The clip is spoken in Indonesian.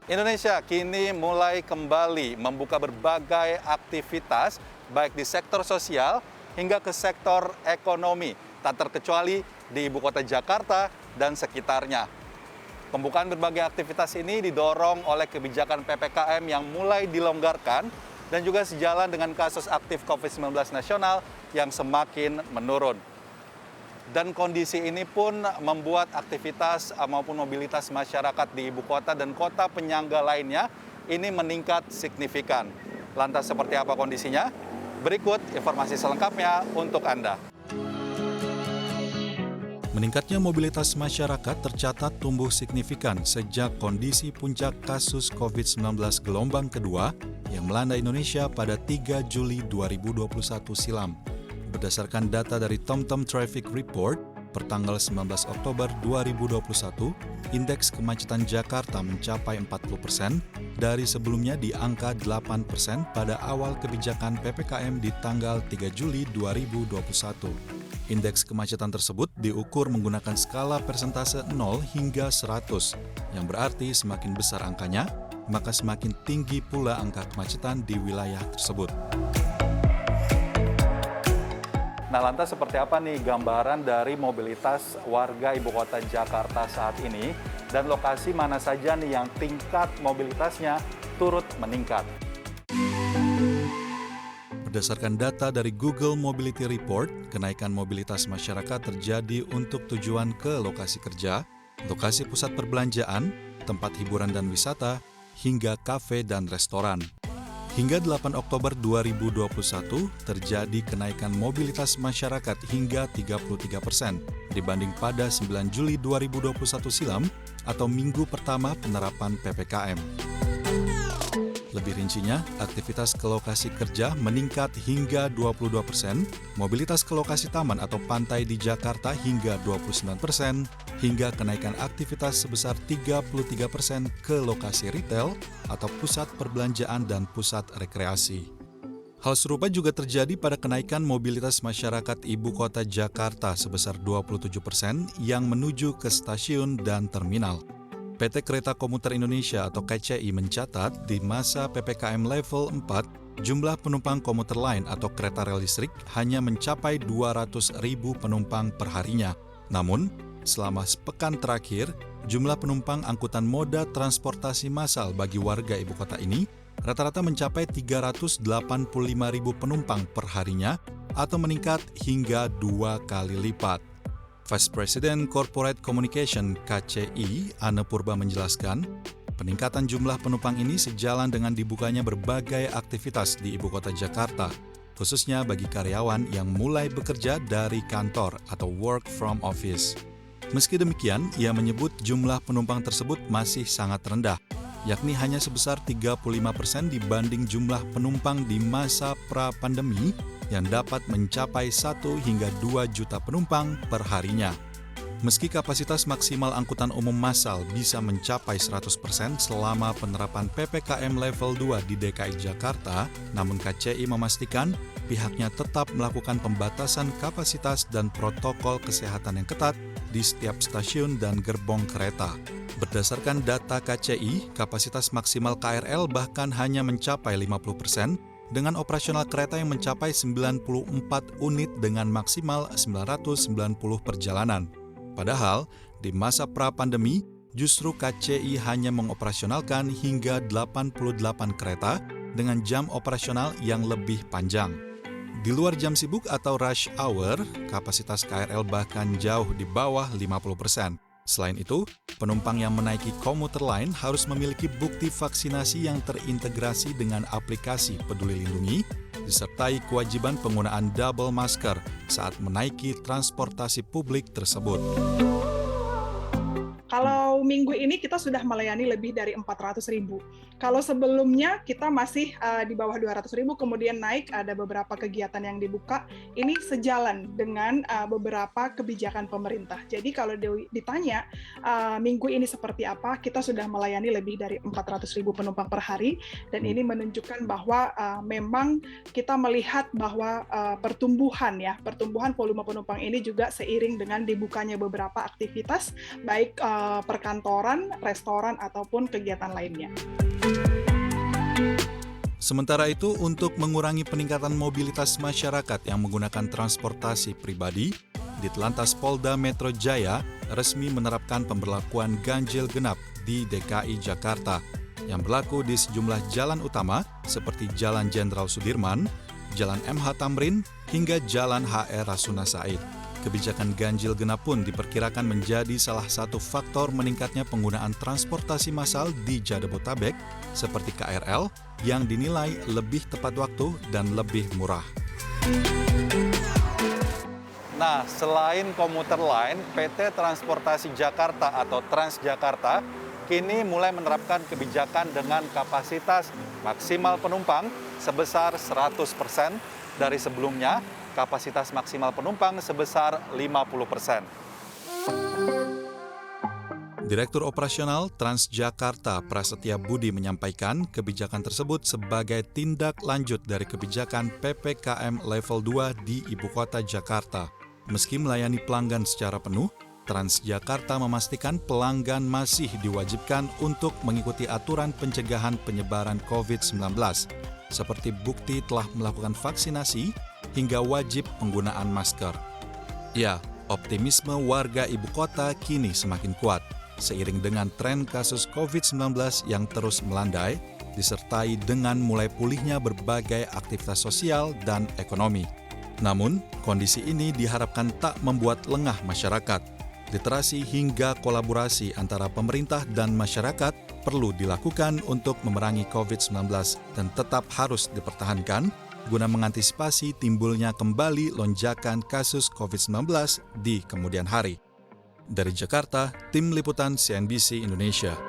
Indonesia kini mulai kembali membuka berbagai aktivitas, baik di sektor sosial hingga ke sektor ekonomi, tak terkecuali di ibu kota Jakarta dan sekitarnya. Pembukaan berbagai aktivitas ini didorong oleh kebijakan PPKM yang mulai dilonggarkan dan juga sejalan dengan kasus aktif COVID-19 nasional yang semakin menurun. Dan kondisi ini pun membuat aktivitas maupun mobilitas masyarakat di ibu kota dan kota penyangga lainnya ini meningkat signifikan. Lantas seperti apa kondisinya? Berikut informasi selengkapnya untuk Anda. Meningkatnya mobilitas masyarakat tercatat tumbuh signifikan sejak kondisi puncak kasus COVID-19 gelombang kedua yang melanda Indonesia pada 3 Juli 2021 silam. Berdasarkan data dari TomTom Traffic Report, pertanggal 19 Oktober 2021, indeks kemacetan Jakarta mencapai 40% dari sebelumnya di angka 8% pada awal kebijakan PPKM di tanggal 3 Juli 2021. Indeks kemacetan tersebut diukur menggunakan skala persentase 0 hingga 100, yang berarti semakin besar angkanya, maka semakin tinggi pula angka kemacetan di wilayah tersebut. Nah, lantas seperti apa nih gambaran dari mobilitas warga ibu kota Jakarta saat ini dan lokasi mana saja nih yang tingkat mobilitasnya turut meningkat? Berdasarkan data dari Google Mobility Report, kenaikan mobilitas masyarakat terjadi untuk tujuan ke lokasi kerja, lokasi pusat perbelanjaan, tempat hiburan dan wisata, hingga kafe dan restoran. Hingga 8 Oktober 2021, terjadi kenaikan mobilitas masyarakat hingga 33% dibanding pada 9 Juli 2021 silam atau minggu pertama penerapan PPKM. Lebih rincinya, aktivitas ke lokasi kerja meningkat hingga 22%, mobilitas ke lokasi taman atau pantai di Jakarta hingga 29%, hingga kenaikan aktivitas sebesar 33% ke lokasi retail atau pusat perbelanjaan dan pusat rekreasi. Hal serupa juga terjadi pada kenaikan mobilitas masyarakat ibu kota Jakarta sebesar 27% yang menuju ke stasiun dan terminal. PT Kereta Komuter Indonesia atau KCI mencatat di masa PPKM level 4, jumlah penumpang komuter lain atau kereta rel listrik hanya mencapai 200.000 penumpang perharinya. Namun, selama sepekan terakhir, jumlah penumpang angkutan moda transportasi massal bagi warga ibu kota ini rata-rata mencapai 385.000 penumpang perharinya atau meningkat hingga 2 kali lipat. Vice President Corporate Communication KCI, Anne Purba menjelaskan, peningkatan jumlah penumpang ini sejalan dengan dibukanya berbagai aktivitas di ibu kota Jakarta, khususnya bagi karyawan yang mulai bekerja dari kantor atau work from office. Meski demikian, ia menyebut jumlah penumpang tersebut masih sangat rendah, yakni hanya sebesar 35% dibanding jumlah penumpang di masa pra-pandemi yang dapat mencapai 1 hingga 2 juta penumpang per harinya. Meski kapasitas maksimal angkutan umum massal bisa mencapai 100% selama penerapan PPKM level 2 di DKI Jakarta, namun KCI memastikan pihaknya tetap melakukan pembatasan kapasitas dan protokol kesehatan yang ketat di setiap stasiun dan gerbong kereta. Berdasarkan data KCI, kapasitas maksimal KRL bahkan hanya mencapai 50%, dengan operasional kereta yang mencapai 94 unit dengan maksimal 990 perjalanan. Padahal, di masa pra-pandemi, justru KCI hanya mengoperasionalkan hingga 88 kereta dengan jam operasional yang lebih panjang. Di luar jam sibuk atau rush hour, kapasitas KRL bahkan jauh di bawah 50%. Selain itu, penumpang yang menaiki komuter lain harus memiliki bukti vaksinasi yang terintegrasi dengan aplikasi Peduli Lindungi, disertai kewajiban penggunaan double masker saat menaiki transportasi publik tersebut. Kalau minggu ini kita sudah melayani lebih dari 400.000. Kalau sebelumnya kita masih di bawah 200.000, kemudian naik, ada beberapa kegiatan yang dibuka. Ini sejalan dengan beberapa kebijakan pemerintah. Jadi kalau ditanya minggu ini seperti apa, kita sudah melayani lebih dari 400.000 penumpang per hari, dan ini menunjukkan bahwa memang kita melihat bahwa pertumbuhan volume penumpang ini juga seiring dengan dibukanya beberapa aktivitas, baik perkantoran kantoran, restoran, ataupun kegiatan lainnya. Sementara itu, untuk mengurangi peningkatan mobilitas masyarakat yang menggunakan transportasi pribadi, Ditlantas Polda Metro Jaya resmi menerapkan pemberlakuan ganjil genap di DKI Jakarta yang berlaku di sejumlah jalan utama seperti Jalan Jenderal Sudirman, Jalan MH Tamrin, hingga Jalan HR Rasuna Said. Kebijakan ganjil genap pun diperkirakan menjadi salah satu faktor meningkatnya penggunaan transportasi massal di Jabodetabek seperti KRL yang dinilai lebih tepat waktu dan lebih murah. Nah, selain komuter lain, PT Transportasi Jakarta atau Transjakarta kini mulai menerapkan kebijakan dengan kapasitas maksimal penumpang sebesar 100% dari sebelumnya kapasitas maksimal penumpang sebesar 50%. Direktur Operasional Transjakarta Prasetya Budi menyampaikan kebijakan tersebut sebagai tindak lanjut dari kebijakan PPKM level 2 di Ibu Kota Jakarta. Meski melayani pelanggan secara penuh, Transjakarta memastikan pelanggan masih diwajibkan untuk mengikuti aturan pencegahan penyebaran COVID-19, seperti bukti telah melakukan vaksinasi hingga wajib penggunaan masker. Ya, optimisme warga ibu kota kini semakin kuat, seiring dengan tren kasus COVID-19 yang terus melandai, disertai dengan mulai pulihnya berbagai aktivitas sosial dan ekonomi. Namun, kondisi ini diharapkan tak membuat lengah masyarakat. Literasi hingga kolaborasi antara pemerintah dan masyarakat perlu dilakukan untuk memerangi COVID-19 dan tetap harus dipertahankan guna mengantisipasi timbulnya kembali lonjakan kasus COVID-19 di kemudian hari. Dari Jakarta, Tim Liputan CNBC Indonesia.